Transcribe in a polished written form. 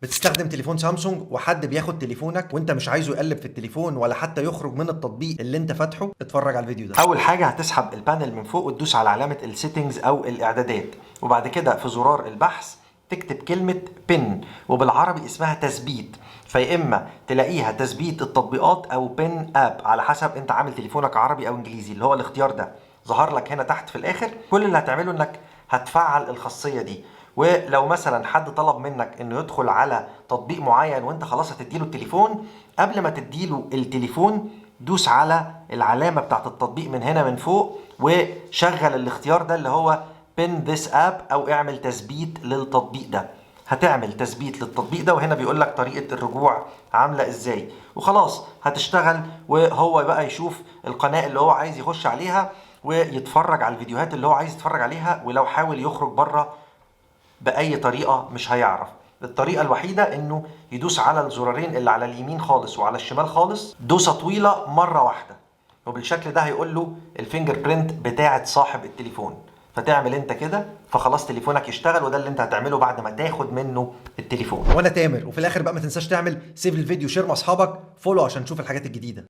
بتستخدم تليفون سامسونج وحد بياخد تليفونك وانت مش عايزه يقلب في التليفون ولا حتى يخرج من التطبيق اللي انت فاتحه؟ اتفرج على الفيديو ده. اول حاجه هتسحب البانل من فوق وتدوس على علامه السيتنجز او الاعدادات، وبعد كده في زرار البحث تكتب كلمه بن وبالعربي اسمها تثبيت، فيا اما تلاقيها تثبيت التطبيقات او بن اب على حسب انت عامل تليفونك عربي او انجليزي، اللي هو الاختيار ده ظهر لك هنا تحت في الاخر. كل اللي هتعمله انك هتفعل الخاصيه دي، ولو مثلا حد طلب منك انه يدخل على تطبيق معين وانت خلاص هتديله التليفون، قبل ما تديله التليفون دوس على العلامة بتاعت التطبيق من هنا من فوق وشغل الاختيار ده اللي هو pin this app او اعمل تثبيت للتطبيق ده. هتعمل تثبيت للتطبيق ده وهنا بيقول لك طريقة الرجوع عاملة ازاي، وخلاص هتشتغل وهو بقى يشوف القناة اللي هو عايز يخش عليها ويتفرج على الفيديوهات اللي هو عايز يتفرج عليها، ولو حاول يخرج بره بأي طريقة مش هيعرف. الطريقة الوحيدة انه يدوس على الزرارين اللي على اليمين خالص وعلى الشمال خالص دوسة طويلة مرة واحدة، وبالشكل ده هيقول له الفينجر برينت بتاعت صاحب التليفون، فتعمل انت كده فخلاص تليفونك يشتغل. وده اللي انت هتعمله بعد ما تاخد منه التليفون. وانا تامر، وفي الاخر بقى ما تنساش تعمل سيف الفيديو، شير مع اصحابك، فولو عشان تشوف الحاجات الجديدة.